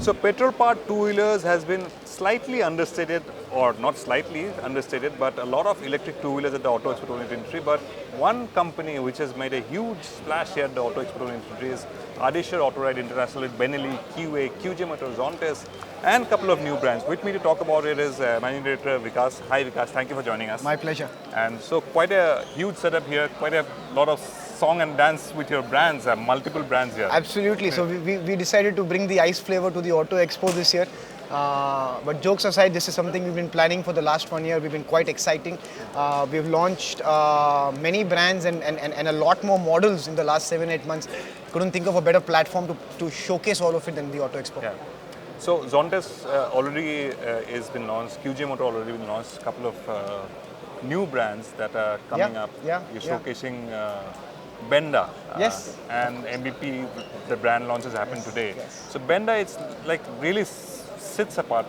So petrol-powered two-wheelers has been slightly understated, or not slightly understated, but a lot of electric two-wheelers at the Auto Expo 2023. But one company which has made a huge splash here at the Auto Expo 2023 is Adishar Auto Ride International with Benelli, Keeway, QJ Motors, Zontes, and a couple of new brands. With me to talk about it is Managing Director Vikas. Hi Vikas, thank you for joining us. My pleasure. And so quite a huge setup here, quite a lot of song and dance with your brands, multiple brands here. Absolutely. So we decided to bring the ice flavor to the Auto Expo this year. But jokes aside, this is something we've been planning for the last 1 year. We've been quite exciting. We've launched many brands and a lot more models in the last 7-8 months. Couldn't think of a better platform to showcase all of it than the Auto Expo. Yeah. So Zontes already has been launched, QJ Motor already been launched, a couple of new brands that are coming up. You're showcasing Benda. Yes. And MVP, the brand launches happened today. Yes. So Benda, it's like really stands apart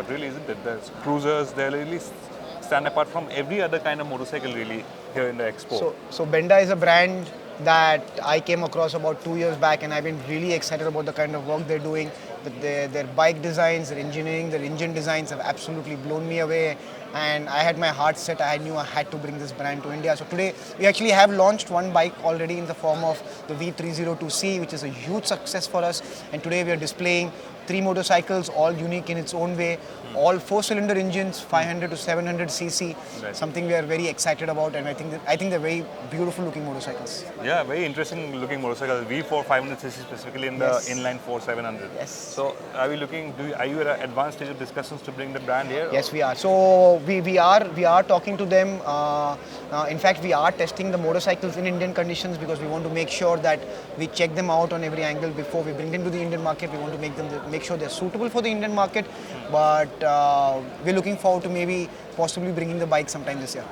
really, isn't it? The cruisers, they really stand apart from every other kind of motorcycle really here in the expo. So Benda is a brand that I came across about 2 years back, and I've been really excited about the kind of work they're doing. Their bike designs, their engineering, their engine designs have absolutely blown me away, and I had my heart set. I knew I had to bring this brand to India. So today we actually have launched one bike already in the form of the V302C, which is a huge success for us, and today we are displaying 3 motorcycles, all unique in its own way, all 4-cylinder engines, 500 to 700 cc, right. Something we are very excited about, and I think they're very beautiful looking motorcycles. Yeah, very interesting looking motorcycles. V4 500cc specifically in the inline 4 700. Yes. So are you are you at an advanced stage of discussions to bring the brand here? Yes, we are. So we are talking to them. In fact, we are testing the motorcycles in Indian conditions because we want to make sure that we check them out on every angle before we bring them to the Indian market. We want to make sure they're suitable for the Indian market. But we're looking forward to possibly bringing the bike sometime this year.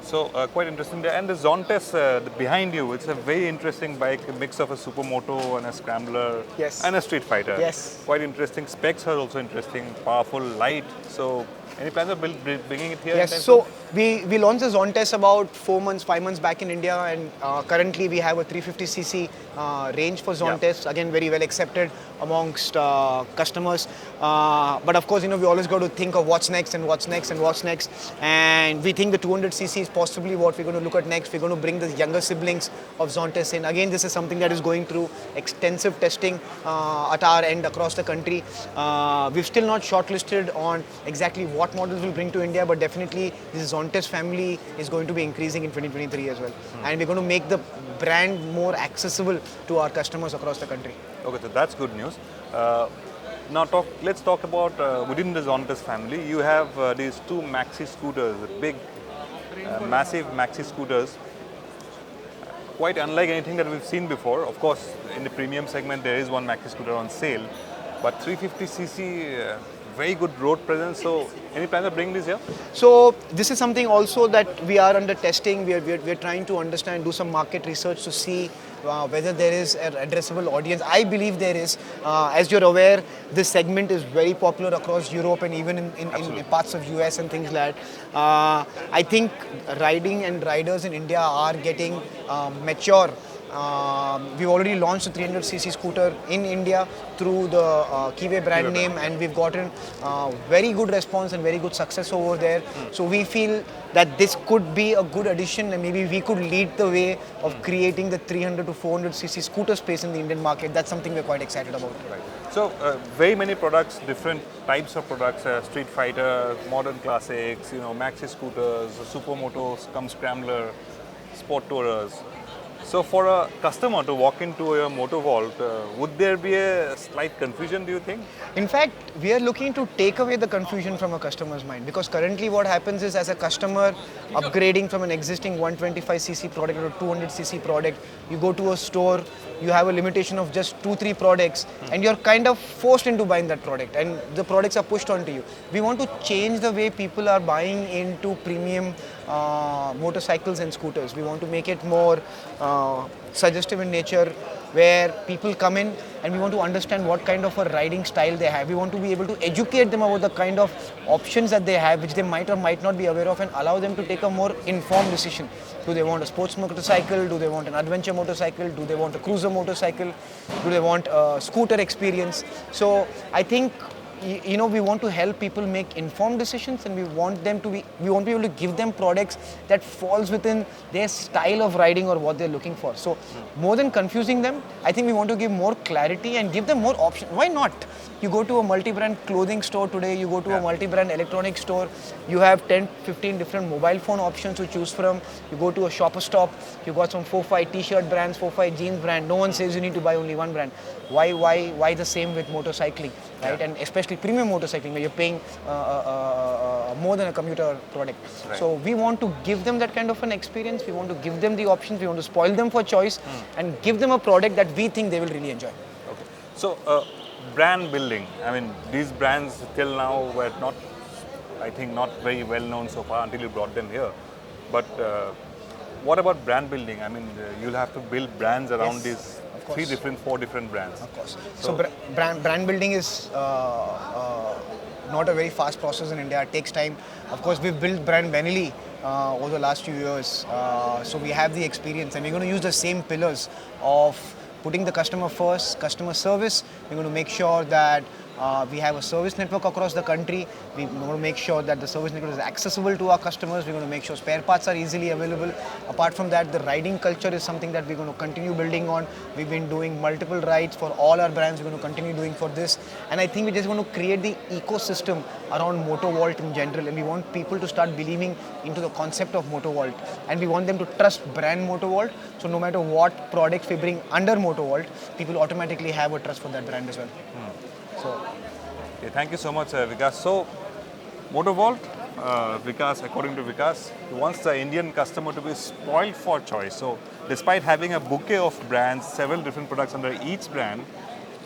So quite interesting there. And the Zontes behind you, it's a very interesting bike, a mix of a supermoto and a scrambler and a street fighter. Yes. Quite interesting. Specs are also interesting, powerful, light. So any plans of bringing it here? Yes, so we launched the Zontes about 5 months back in India, and currently we have a 350cc range for Zontes, again very well accepted amongst customers. But of course, we always got to think of what's next, and we think the 200cc is possibly what we're going to look at next. We're going to bring the younger siblings of Zontes in. Again, this is something that is going through extensive testing at our end across the country. We've still not shortlisted on exactly what models we'll bring to India, but definitely this Zontes family is going to be increasing in 2023 as well. And we're going to make the brand more accessible to our customers across the country. Okay, so that's good news. Now let's talk about within the Zontes family. You have these 2 maxi-scooters, big, massive maxi-scooters. Quite unlike anything that we've seen before. Of course, in the premium segment, there is one maxi-scooter on sale. But 350cc, very good road presence. So any plans of bringing this here? So this is something also that we are under testing. We're trying to understand, do some market research to see whether there is an addressable audience. I believe there is. As you're aware, this segment is very popular across Europe and even in parts of US and things like that. I think riding and riders in India are getting mature. We've already launched a 300cc scooter in India through the Keeway brand name, and we've gotten very good response and very good success over there. So we feel that this could be a good addition, and maybe we could lead the way of creating the 300 to 400cc scooter space in the Indian market. That's something we're quite excited about. Right. So very many products, different types of products, street fighter, modern classics, maxi scooters, supermotos, scrambler, sport tourers. So for a customer to walk into your Moto Vault, would there be a slight confusion, do you think? In fact, we are looking to take away the confusion from a customer's mind, because currently what happens is, as a customer upgrading from an existing 125cc product or a 200cc product, you go to a store, you have a limitation of just 2-3 products, and you're kind of forced into buying that product, and the products are pushed onto you. We want to change the way people are buying into premium motorcycles and scooters. We want to make it more suggestive in nature, where people come in and we want to understand what kind of a riding style they have. We want to be able to educate them about the kind of options that they have, which they might or might not be aware of, and allow them to take a more informed decision. Do they want a sports motorcycle? Do they want an adventure motorcycle? Do they want a cruiser motorcycle? Do they want a scooter experience? So I think, you know, we want to help people make informed decisions, and we want to be able to give them products that falls within their style of riding or what they're looking for. So more than confusing them, I think we want to give more clarity and give them more options. Why not? You go to a multi-brand clothing store today, you go to a multi-brand electronics store, you have 10, 15 different mobile phone options to choose from. You go to a shopper stop, you got some 4-5 t-shirt brands, 4-5 jeans brand. No one says you need to buy only one brand. Why the same with motorcycling, right? And especially premium motorcycling, where you're paying more than a commuter product. Right. So we want to give them that kind of an experience. We want to give them the options. We want to spoil them for choice and give them a product that we think they will really enjoy. Okay. So brand building. I mean, these brands till now were not, I think, not very well known so far until you brought them here. But what about brand building? I mean, you'll have to build brands around these 4 different brands. Of course. So brand building is not a very fast process in India. It takes time. Of course, we've built brand Benelli over the last few years. So we have the experience, and we're going to use the same pillars of putting the customer first, customer service. We're going to make sure that we have a service network across the country. We're going to make sure that the service network is accessible to our customers. We're going to make sure spare parts are easily available. Apart from that, the riding culture is something that we're going to continue building on. We've been doing multiple rides for all our brands. We're going to continue doing for this. And I think we're just going to create the ecosystem around Moto Vault in general. And we want people to start believing into the concept of Moto Vault. And we want them to trust brand Moto Vault. So no matter what products we bring under Moto Vault, people automatically have a trust for that brand as well. Okay, thank you so much, Vikas. So, Moto Vault, Vikas, according to Vikas, he wants the Indian customer to be spoiled for choice. So, despite having a bouquet of brands, several different products under each brand,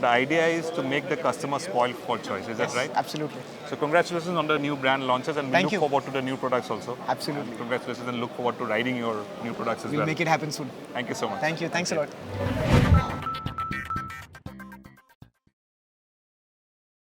the idea is to make the customer spoiled for choice. Is that right? Absolutely. So, congratulations on the new brand launches, and we Thank look you. forward to the new products also. Absolutely. And congratulations, and look forward to riding your new products as We'll well. make it happen soon. Thank you so much. Thank you. Thanks a lot.